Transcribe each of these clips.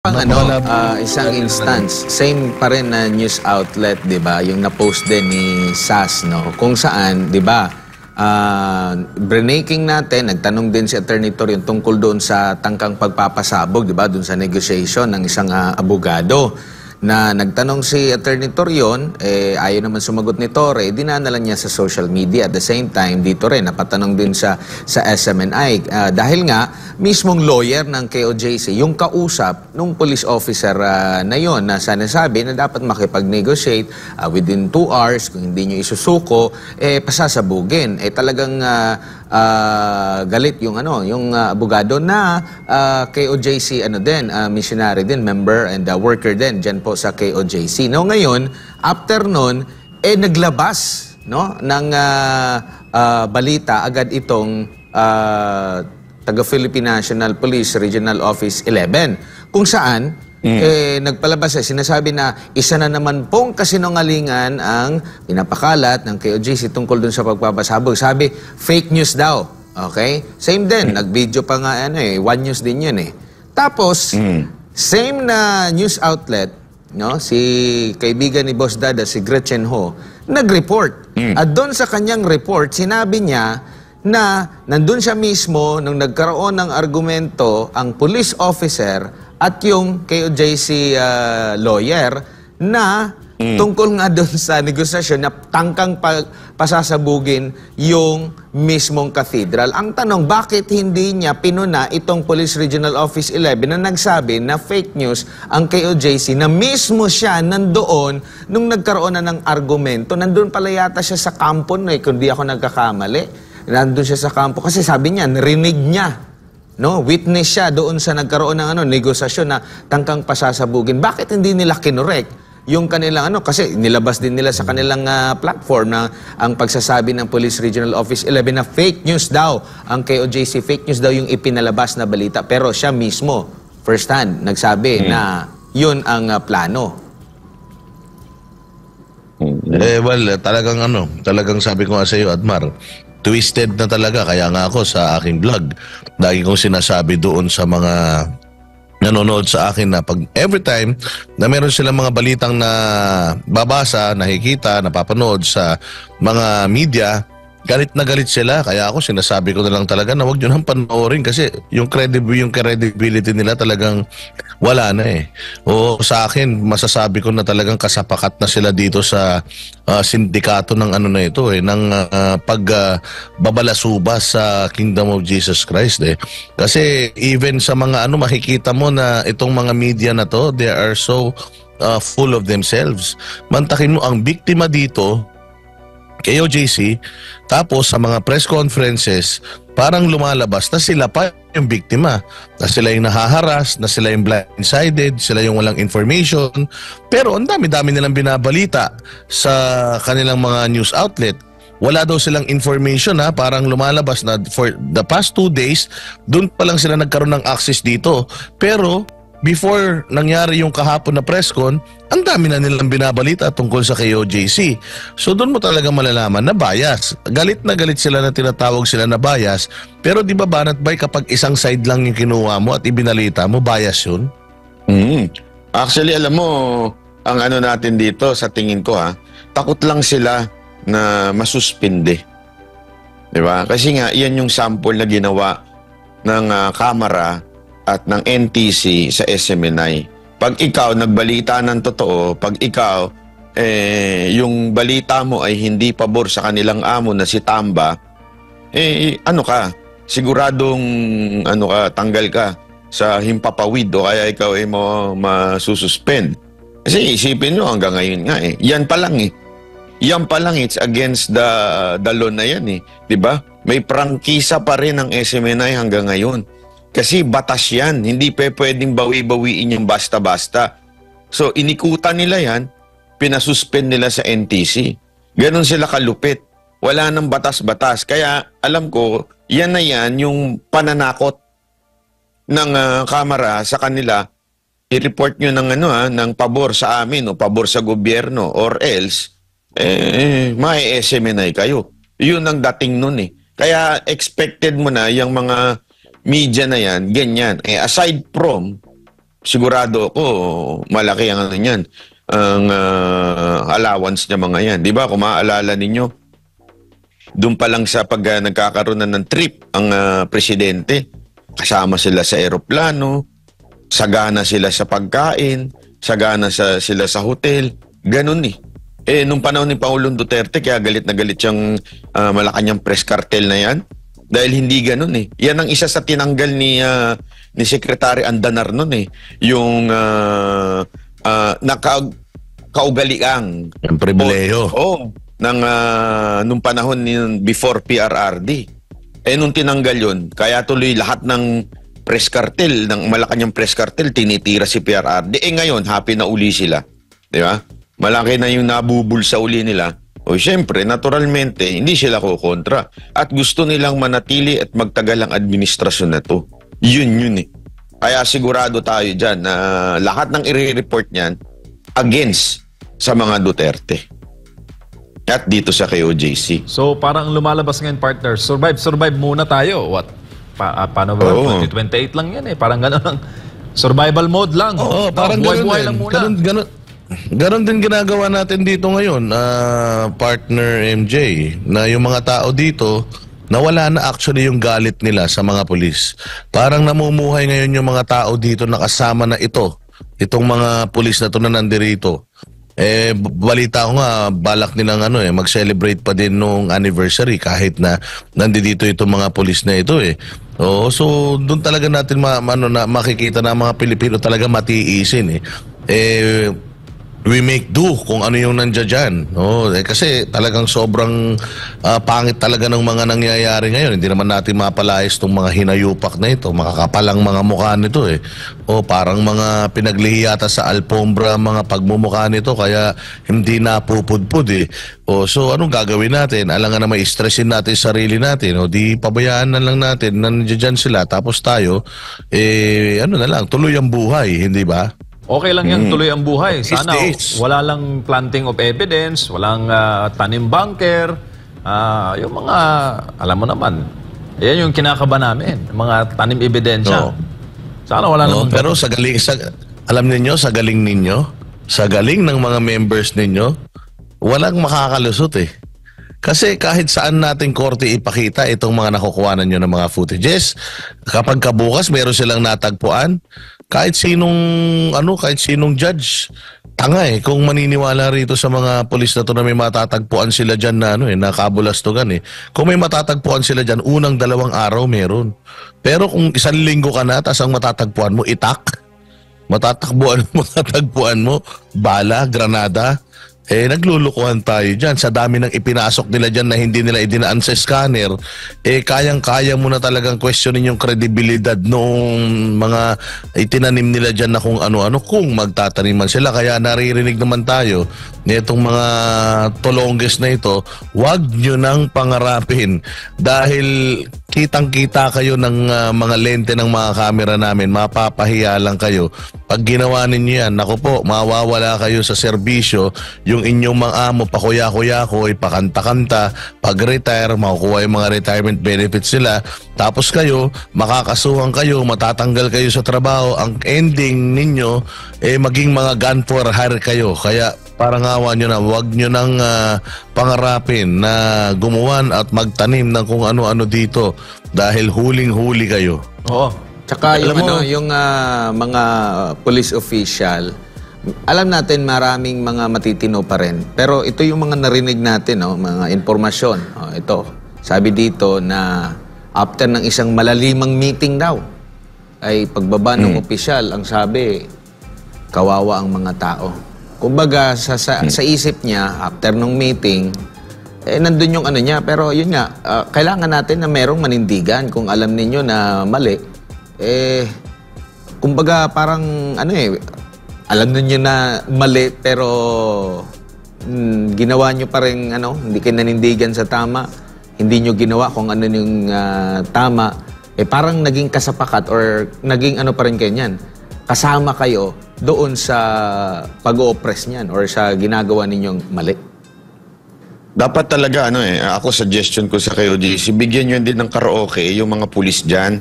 Pang isang instance, same pa rin na news outlet, 'di ba? Yung na-post din ni SAS, no? Kung saan, 'di ba? Breaking natin, nagtanong din si Attorney Torion tungkol doon sa tangkang pagpapasabog, 'di ba? Doon sa negotiation ng isang abogado. Na nagtanong si Attorney Torion, ayaw naman sumagot ni Torre, dinadala niya sa social media. At the same time, dito rin, napatanong din sa SMNI. Dahil nga, mismong lawyer ng KOJC, yung kausap nung police officer na yon na sanasabi na dapat makipag-negotiate within 2 hours, kung hindi nyo isusuko, pasasabugin. Talagang galit yung abogado na KOJC missionary din, member and worker din diyan po sa KOJC. No, ngayon, after nun, naglabas, no, ng balita agad itong taga Philippine National Police Regional Office 11 kung saan nagpalabas sinasabi na isa na naman pong kasinungalingan ang pinapakalat ng KOJC tungkol dun sa pagpapasabog. Sabi, fake news daw. Okay? Same din. Nag-video pa nga One News din yun Tapos, same na news outlet, no? Si kaibigan ni Boss Dada, si Gretchen Ho, nag-report. At doon sa kanyang report, sinabi niya na nandun siya mismo nung nagkaroon ng argumento ang police officer at yung KOJC lawyer na tungkol nga doon sa negosasyon na tangkang pasasabugin yung mismong cathedral. Ang tanong, bakit hindi niya pinuna itong Police Regional Office 11 na nagsabi na fake news ang KOJC na mismo siya nandoon nung nagkaroon na ng argumento. Nandun pala yata siya sa kampo kung di ako nagkakamali. Nandun siya sa kampo kasi sabi niya, narinig niya. No, witness siya doon sa nagkaroon ng negosasyon na tangkang pasasabugin. Bakit hindi nila kinorek yung kanilang kasi nilabas din nila sa kanilang platform na ang pagsasabi ng Police Regional Office 11 na fake news daw. Ang KOJC fake news daw yung ipinalabas na balita. Pero siya mismo, first hand, nagsabi na yun ang plano. Talagang sabi ko nga sa iyo, Admar, twisted na talaga. Kaya nga ako sa aking vlog, lagi kong sinasabi doon sa mga nanonood sa akin na pag every time na meron silang mga balitang na babasa, nakikita, napapanood sa mga media, galit na galit sila. Kaya ako sinasabi ko na lang talaga na huwag nyo nang panoorin kasi yung credibility nila talagang wala na O sa akin, masasabi ko na talagang kasapakat na sila dito sa sindikato ng ng pagbabalasubas sa Kingdom of Jesus Christ Kasi even sa mga makikita mo na itong mga media na to, they are so full of themselves. Mantakin mo ang biktima dito, KOJC, tapos sa mga press conferences, parang lumalabas na sila pa yung biktima, na sila yung nahaharas, na sila yung blindsided, sila yung walang information. Pero ang dami-dami nilang binabalita sa kanilang mga news outlet. Wala daw silang information parang lumalabas na for the past 2 days, doon pa lang sila nagkaroon ng access dito. Pero before nangyari yung kahapon na presscon, ang dami na nilang binabalita tungkol sa KOJC. So doon mo talaga malalaman na bias. Galit na galit sila na tinatawag sila na bias. Pero di ba Banat Bay, kapag isang side lang yung kinuha mo at ibinalita mo, bias yun? Actually, alam mo, ang natin dito, sa tingin ko takot lang sila na masuspinde. Di ba? Kasi nga, yan yung sample na ginawa ng kamera at ng NTC sa SMNI. Pag ikaw nagbalita ng totoo, pag ikaw yung balita mo ay hindi pabor sa kanilang amo na si Tamba, siguradong tanggal ka sa himpapawid o kaya ikaw ay masususpend. Kasi isipin nyo hanggang ngayon nga yan pa lang Yan pa lang, it's against the law na yan 'di ba? May prangkisa pa rin ang SMNI hanggang ngayon. Kasi batas yan, hindi pwedeng bawi-bawiin yung basta-basta. So inikutan nila yan, pinasuspend nila sa NTC. Ganon sila kalupit. Wala nang batas-batas. Kaya alam ko, yan na yan yung pananakot ng kamera sa kanila. I-report nyo ng pabor sa amin o pabor sa gobyerno or else, may SMNI kayo. Yun ang dating nun Kaya expected mo na yung mga media na yan, ganyan. Aside from sigurado ako malaki ang ano niyan, ang allowance niya mga yan. Di ba, kung maaalala ninyo, doon pa lang sa pag nagkakaroon na ng trip ang presidente, kasama sila sa eroplano, sagana sila sa pagkain, sagana sila sa hotel, ganun eh. Nung panahon ni Pangulong Duterte, kaya galit na galit yung Malacanang press cartel na yan. Dahil hindi ganun eh. Yan ang isa sa tinanggal ni Secretary Andanar nun eh. Yung kaugaliang. Ang pribileyo. Nung panahon before PRRD. Nung tinanggal yun, kaya tuloy lahat ng press cartel, ng Malacanang press cartel, tinitira si PRRD. Ngayon, happy na uli sila. Di ba? Malaki na yung nabubulsa uli nila. O syempre, naturalmente, hindi sila kukontra. At gusto nilang manatili at magtagal ang administrasyon na to. Yun eh. Kaya sigurado tayo dyan na lahat ng i-report niyan against sa mga Duterte. At dito sa KOJC. So parang lumalabas ngayon, partner, survive muna tayo. What? Paano ba? 2028 lang yan eh. Parang gano'n lang. Survival mode lang. Oo, parang buhay-buhay lang muna. Ganon din ginagawa natin dito ngayon, partner MJ, na yung mga tao dito, nawala na actually yung galit nila sa mga pulis. Parang namumuhay ngayon yung mga tao dito na kasama na itong mga pulis na to na nandirito. Balita ko nga, balak nilang mag-celebrate pa din nung anniversary kahit na nandito itong mga pulis na ito eh. So doon talaga natin makikita na mga Pilipino talaga matiisin eh. We make do kung ano yung nandiyan dyan. Kasi talagang sobrang pangit talaga ng mga nangyayari ngayon. Hindi naman natin mapalayas itong mga hinayupak na ito. Makakapalang mga mukha nito eh. Parang mga pinaglihi yata sa alpombra mga pagmumukha nito kaya hindi napupudpud eh. So anong gagawin natin? Alangan na may stressin natin sarili natin. Di pabayaan na lang natin na nandiyan sila. Tapos tayo, na lang, tuloy ang buhay, hindi ba? Okay lang yan, tuloy ang buhay. Sana wala lang planting of evidence, walang tanim bunker, yung mga, alam mo naman, yan yung kinakaba namin, mga tanim ebidensya. Sana wala naman. Pero alam ninyo, sa galing ninyo, sa galing ng mga members ninyo, walang makakalusot eh. Kasi kahit saan natin korte ipakita itong mga nakukuhanan nyo ng mga footages, kapag kabukas meron silang natagpuan, kahit sinong judge, tanga eh, kung maniniwala rito sa mga pulis na to na may matatagpuan sila dyan na nakabulastugan eh. Kung may matatagpuan sila dyan, unang 2 araw meron. Pero kung 1 linggo ka na, tas ang matatagpuan mo, matatagpuan mo, bala, granada, naglulukuhan tayo dyan. Sa dami ng ipinasok nila dyan na hindi nila idinaan sa scanner, kayang-kaya mo na talagang questionin yung kredibilidad noong mga itinanim nila dyan na kung ano-ano, kung magtataniman sila. Kaya naririnig naman tayo nitong mga tolongges na ito, wag nyo nang pangarapin dahil kitang-kita kayo ng mga lente ng mga kamera namin, mapapahiya lang kayo. Pag ginawa ninyo yan, naku po, mawawala kayo sa serbisyo, yung inyong mga amo, pakuya-kuya-kuy, pakanta-kanta, pag-retire, makukuha yung mga retirement benefits sila, tapos kayo, makakasuhan kayo, matatanggal kayo sa trabaho, ang ending ninyo, maging mga gun for hire kayo. Kaya parang awa nyo na, wag nyo nang pangarapin na gumawan at magtanim ng kung ano-ano dito dahil huling-huli kayo. Oo. Tsaka yung mga police official, alam natin maraming mga matitino pa rin. Pero ito yung mga narinig natin, mga informasyon. Ito, sabi dito na after ng isang malalimang meeting daw, ay pagbaba ng opisyal, ang sabi, kawawa ang mga tao. Kumbaga, sa isip niya, after ng meeting, nandun yung niya. Pero yun nga, kailangan natin na merong manindigan. Kung alam ninyo na mali, kumbaga parang, alam ninyo na mali, pero ginawa nyo pa rin, hindi kayo nanindigan sa tama, hindi nyo ginawa kung ano yung tama, parang naging kasapakat or naging pa rin kayo niyan. Kasama kayo doon sa pag-o-oppress niyan or sa ginagawa ninyong mali. Dapat talaga, ako suggestion ko sa KOJC, bigyan nyo din ng karaoke yung mga pulis dyan.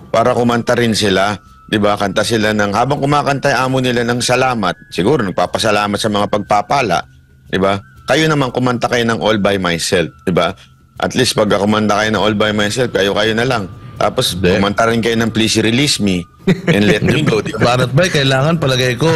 Para kumanta rin sila. 'di ba? Kanta sila ng habang kumakanta yung amo nila ng salamat. Siguro nagpapasalamat sa mga pagpapala, 'di ba? Kayo naman kumanta kayo ng All by Myself, 'di ba? At least pag kumanta kayo ng All by Myself, kayo na lang. Tapos kumanta rin kayo ng Please Release Me and Let Me Go. Banat Bay, kailangan palagay ko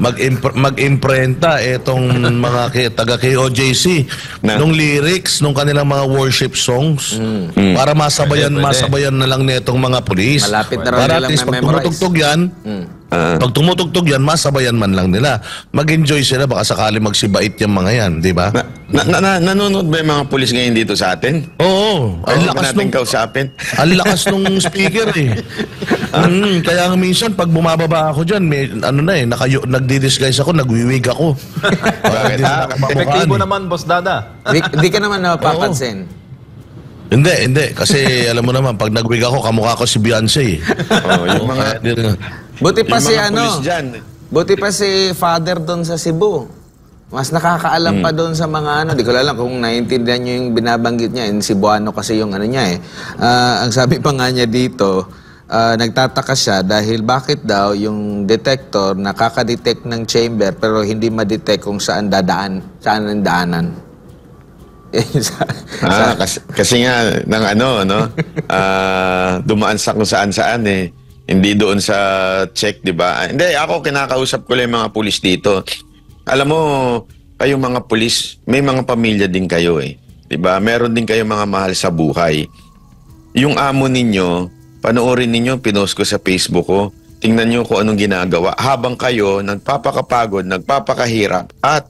mag-imprenta itong mga taga KOJC nung lyrics nung kanilang mga worship songs para masabayan na lang nitong mga pulis. Malapit na rin para nilang at least pag memorize. tumutugtog yan, pag tumutugtog yan, masabayan man lang nila. Mag-enjoy sila, baka sakali magsibait yung mga yan, di ba? Nanonood ba yung mga pulis ngayon dito sa atin? Oo. Ang lakas natin nung kausapin. ang lakas nung speaker eh. Kaya nga minsan pag bumababa ako diyan, may nagdi-disguise ako, nagwiwig ako. Bakit? Epektibo naman, Boss Dada. Di ka naman napapansin. Hindi. Kasi alam mo naman, pag nagwig ako, kamukha ko si Beyonce. Yung mga Buti pa yung si mga pulis dyan. Buti pa si Father doon sa Cebu. Mas nakakaalam pa doon sa mga di ko alam kung naiintindihan niyo yung binabanggit niya. In Cebuano kasi yung niya eh. Ang sabi pa nga niya dito, nagtataka siya dahil bakit daw yung detector nakaka-detect ng chamber pero hindi ma-detect kung saan ang daanan. Kasi nga ng dumaan sa kung saan eh. Hindi doon sa check, di ba? Hindi, ako kinakausap ko lang yung mga pulis dito. Alam mo, kayong mga pulis, may mga pamilya din kayo eh. Di ba? Meron din kayong mga mahal sa buhay. Yung amo ninyo, panoorin ninyo, pinost ko sa Facebook ko. Tingnan nyo kung anong ginagawa. Habang kayo nagpapakapagod, nagpapakahirap at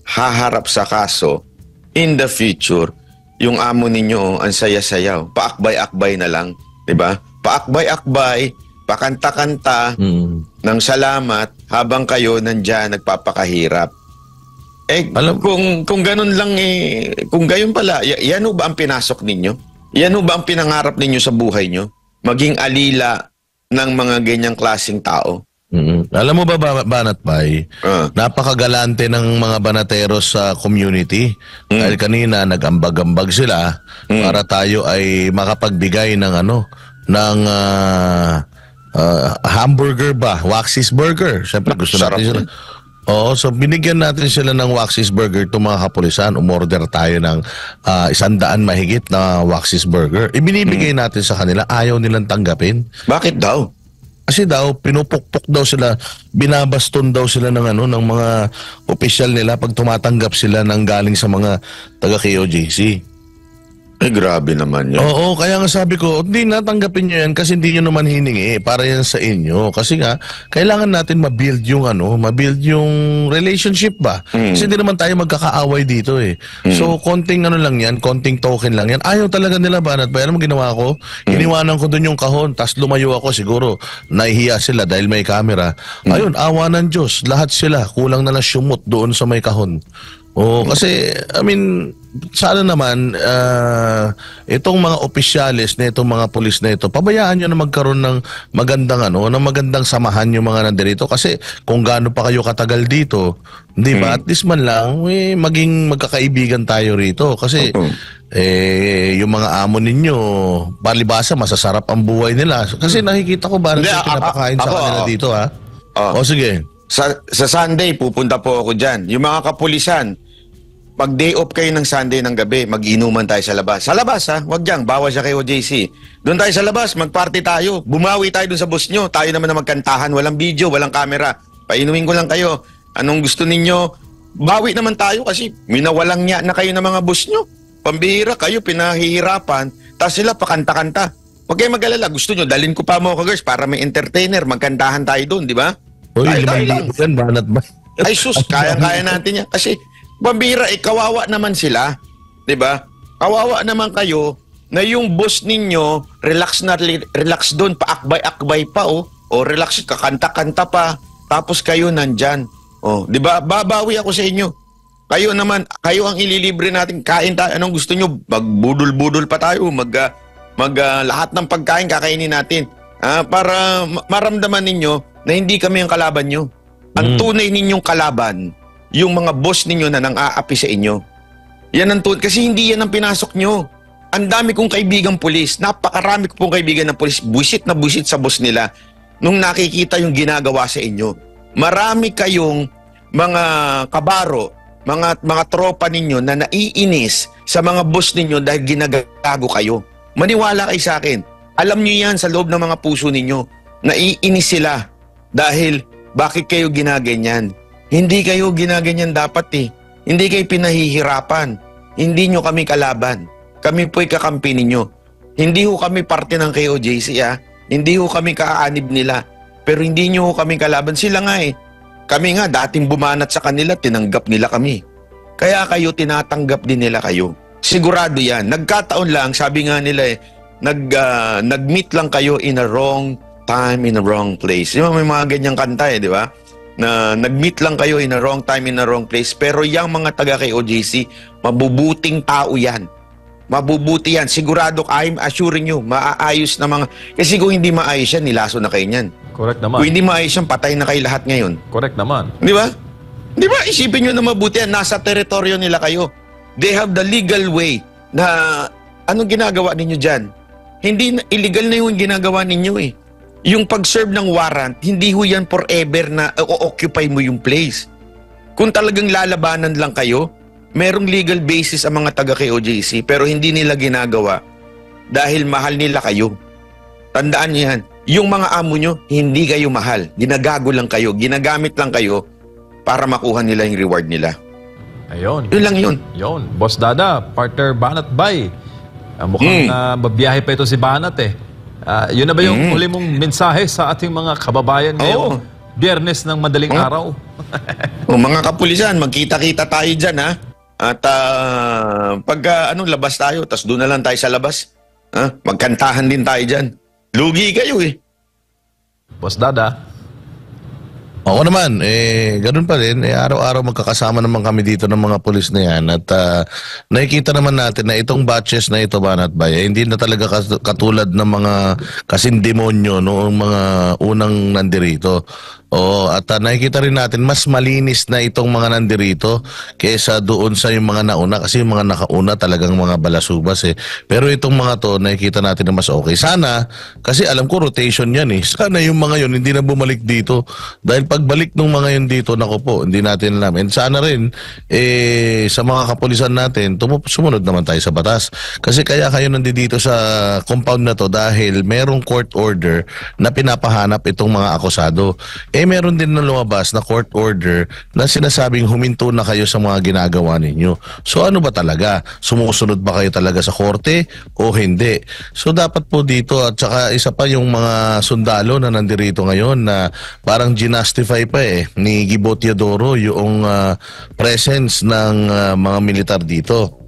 haharap sa kaso, in the future, yung amo ninyo, ang saya-sayaw. Paakbay-akbay na lang. Di ba? Paakbay-akbay, pakanta-kanta ng salamat habang kayo nandyan nagpapakahirap. Kung ganun lang kung gayon pala, yan ho ba ang pinasok ninyo? Yan ho ba ang pinangarap ninyo sa buhay nyo? Maging alila ng mga ganyang klaseng tao? Alam mo ba, Banat Bay, napakagalante ng mga banateros sa community. Dahil kanina nag-ambag-ambag sila para tayo ay makapagbigay ng hamburger ba? Waxis burger. Siyempre gusto natin sila. Oo, so binigyan natin sila ng Waxis burger itong mga kapulisan. Umorder tayo ng 100 mahigit na Waxis burger. Ibinibigay natin sa kanila, ayaw nilang tanggapin. Bakit daw? Kasi daw, pinupukpok daw sila, binabaston daw sila ng mga opisyal nila pag tumatanggap sila ng galing sa mga taga-KOJC. Grabe naman yun. Oo, kaya nga sabi ko, hindi natanggapin nyo yan kasi hindi nyo naman hiningi. Para yan sa inyo. Kasi nga, kailangan natin mabuild yung relationship ba? Kasi hindi naman tayo magkakaaway dito eh. So, konting lang yan, konting token lang yan. Ayaw talaga nila, Banat Bay. Alam mo ginawa ko? Iniwanan ko dun yung kahon, tas lumayo ako siguro. Nahihiya sila dahil may camera. Ayun, awa ng Diyos. Lahat sila, kulang na lang sumot doon sa may kahon. Kasi, sana naman, itong mga opisyalis na itong mga pulis na ito, pabayaan nyo na magkaroon ng magandang samahan yung mga nandirito. Kasi kung gaano pa kayo katagal dito, di ba? At least man lang, maging magkakaibigan tayo rito. Kasi, yung mga amo ninyo, palibasa, masasarap ang buhay nila. Kasi nakikita ko ba pinapakain sa kanila dito, ha? O sige. Sa Sunday, pupunta po ako dyan. Yung mga kapulisan, pag day off kayo ng Sunday ng gabi, mag-inuman tayo sa labas. Sa labas ha, wag dyan, bawal siya kay OJC. Doon tayo sa labas, mag-party tayo. Bumawi tayo doon sa boss nyo. Tayo naman na magkantahan, walang video, walang camera. Painumin ko lang kayo. Anong gusto ninyo? Bawi naman tayo kasi minawalang niya na kayo ng mga boss nyo. Pambihira kayo, pinahihirapan. Tapos sila pakanta-kanta. Huwag kayo mag-alala. Gusto nyo, dalhin ko pa mo ka girls para may entertainer. Magkantahan tayo doon, di ba? Uy, 5,000 yan, Banat Bay. Ay sus, kaya natin yan. Kasi, pambira, kawawa naman sila. Diba? Kawawa naman kayo na yung boss ninyo, relax doon, paakbay-akbay pa, O relax, kakanta-kanta pa. Tapos kayo nandyan. Diba? Babawi ako sa inyo. Kayo naman, kayo ang ililibre natin. Kain tayo. Anong gusto nyo? Magbudol-budol pa tayo. Lahat ng pagkain kakainin natin. Para maramdaman ninyo na hindi kami ang kalaban nyo. Ang tunay ninyong kalaban, yung mga boss ninyo na nang-aapi sa inyo. Yan ang tunay. Kasi hindi yan ang pinasok nyo. Ang dami kong kaibigang pulis. Napakarami ko pong kaibigan ng pulis. Buisit na buisit sa boss nila. nung nakikita yung ginagawa sa inyo. Marami kayong mga kabaro, mga tropa ninyo na naiinis sa mga boss ninyo dahil ginagago kayo. Maniwala kayo sa akin. Alam nyo yan sa loob ng mga puso ninyo. Naiinis sila dahil bakit kayo ginaganyan? Hindi kayo ginaganyan dapat eh. Hindi kayo pinahihirapan. Hindi nyo kami kalaban. Kami po'y kakampi ninyo. Hindi ho kami parte ng KOJC Hindi ho kami kaaanib nila. Pero hindi nyo ho kami kalaban. Sila nga eh. Kami nga dating bumanat sa kanila, tinanggap nila kami. Kaya kayo, tinatanggap din nila kayo. Sigurado yan. Nagkataon lang, sabi nga nila nag-meet lang kayo in a wrong time, in a wrong place. Di ba may mga ganyang kanta di ba? Na nag-meet lang kayo in a wrong time, in a wrong place. Pero yung mga taga kay OJC, mabubuting tao yan. Mabubuti yan. Sigurado, I'm assuring you, maaayos na mga... Kasi kung hindi maayos yan, nilaso na kayo niyan. Correct naman. Kung hindi maayos yan, patay na kayo lahat ngayon. Correct naman. Di ba? Di ba? Isipin nyo na mabuti yan. Nasa teritoryo nila kayo. They have the legal way na anong ginagawa ninyo dyan? Hindi, illegal na yung ginagawa ninyo eh. Yung pag-serve ng warrant, hindi ho yan forever na o-occupy mo yung place. Kung talagang lalabanan lang kayo, merong legal basis ang mga taga KOJC pero hindi nila ginagawa dahil mahal nila kayo. Tandaan niyo yan. Yung mga amo nyo, hindi kayo mahal. Ginagago lang kayo. Ginagamit lang kayo para makuha nila yung reward nila. Ayun. Yun lang yun. Yun. Boss Dada, partner Banat Bay. Mukhang mabiyahe pa ito si Banat eh. Yun na ba yung uli mong mensahe sa ating mga kababayan ngayong Biyernes ng madaling araw? Mga kapulisan, magkita-kita tayo dyan ha. At pagka labas tayo, tas doon na lang tayo sa labas. Magkantahan din tayo dyan. Lugi kayo eh. Boss Dada. Ako naman, ganun pa rin. Araw-araw magkakasama naman kami dito ng mga pulis na yan. At nakikita naman natin na itong batches na ito, Banat Bay, hindi na talaga katulad ng mga kasindemonyo noong mga unang nandirito. Oo, at nakikita rin natin mas malinis na itong mga nandirito kaysa doon sa yung mga nauna kasi yung mga nakauna talagang mga balasubas eh. Pero itong mga to nakikita natin na mas okay. Sana, kasi alam ko rotation yan eh. Sana yung mga yun hindi na bumalik dito. Dahil pagbalik ng mga yun dito, naku po, hindi natin alam. And sana rin, sa mga kapulisan natin, sumunod naman tayo sa batas. Kasi kaya kayo nandito sa compound na to dahil merong court order na pinapahanap itong mga akusado. Meron din na lumabas na court order na sinasabing huminto na kayo sa mga ginagawa ninyo. So ano ba talaga? Sumusunod ba kayo talaga sa korte o hindi? So dapat po dito at saka isa pa yung mga sundalo na nandirito ngayon na parang ginastify pa ni Gibo Teodoro yung presence ng mga militar dito.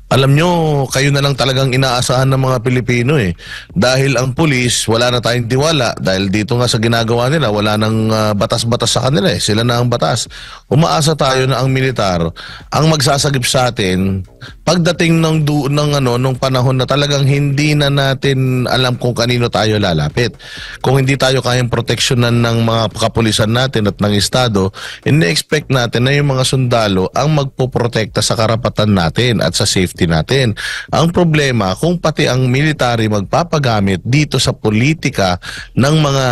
Alam nyo, kayo na lang talagang inaasahan ng mga Pilipino Dahil ang pulis, wala na tayong tiwala. Dahil dito nga sa ginagawa nila, wala nang batas-batas sa kanila Sila na ang batas. Umaasa tayo na ang militar ang magsasagip sa atin pagdating nung panahon na talagang hindi na natin alam kung kanino tayo lalapit. Kung hindi tayo kayang proteksyonan ng mga kapulisan natin at ng Estado, ini-expect natin na yung mga sundalo ang magpoprotekta sa karapatan natin at sa safety natin. Ang problema, kung pati ang military magpapagamit dito sa politika ng mga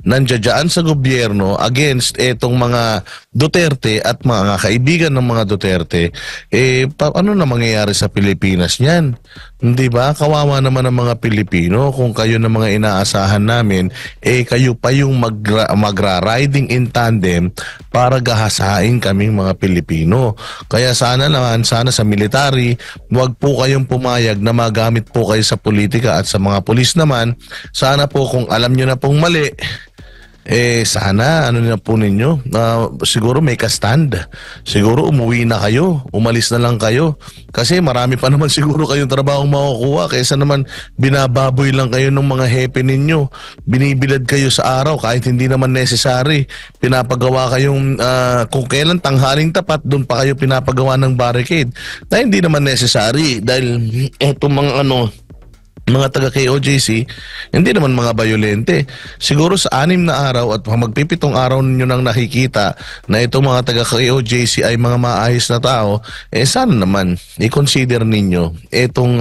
nandiyan sa gobyerno against etong mga Duterte at mga kaibigan ng mga Duterte, ano na mangyayari sa Pilipinas niyan? Hindi ba? Kawawa naman ang mga Pilipino kung kayo na mga inaasahan namin, kayo pa yung magra-riding in tandem para gahasain kaming mga Pilipino. Kaya sana sa military, huwag po kayong pumayag na magamit po kayo sa politika at sa mga pulis naman. Sana po kung alam nyo na pong mali, sana na po ninyo, siguro may ka-stand. Siguro umuwi na kayo, umalis na lang kayo. Kasi marami pa naman siguro kayong trabaho makukuha kaysa naman binababoy lang kayo ng mga hepe ninyo. Binibilad kayo sa araw kahit hindi naman necessary. Pinapagawa kayong, kung kailan tanghaling tapat, doon pa kayo pinapagawa ng barricade. Na hindi naman necessary dahil etong mga taga KOJC, hindi naman mga bayolente. Siguro sa 6 na araw at magpipitong araw ninyo nang nakikita na itong mga taga KOJC ay mga maayos na tao, sana naman i-consider ninyo itong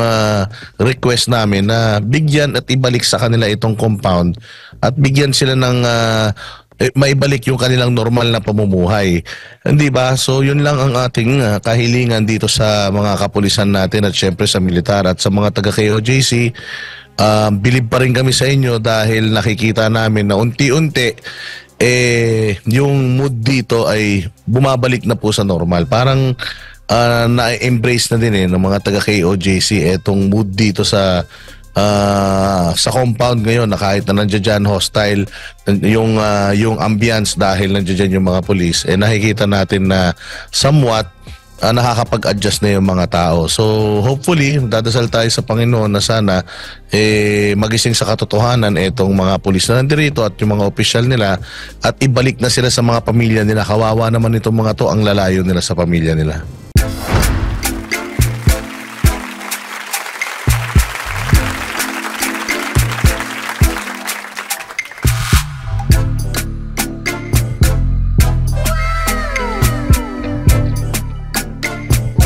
request namin na bigyan at ibalik sa kanila itong compound at bigyan sila ng maibalik yung kanilang normal na pamumuhay. Hindi ba? So yun lang ang ating kahilingan dito sa mga kapulisan natin at syempre sa militar at sa mga taga KOJC. Bilib pa rin kami sa inyo dahil nakikita namin na unti-unti yung mood dito ay bumabalik na po sa normal. Parang na-embrace na din ng mga taga KOJC etong mood dito sa compound ngayon, na kahit na nandiyan dyan hostile yung ambience dahil nandiyan dyan yung mga police, nakikita natin na somewhat nakakapag-adjust na yung mga tao. So hopefully dadasal tayo sa Panginoon na sana magising sa katotohanan etong mga pulis na nandirito at yung mga opisyal nila, at ibalik na sila sa mga pamilya nila. Kawawa naman itong mga to, ang lalayo nila sa pamilya nila.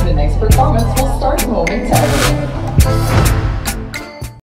The next performance will start momentarily.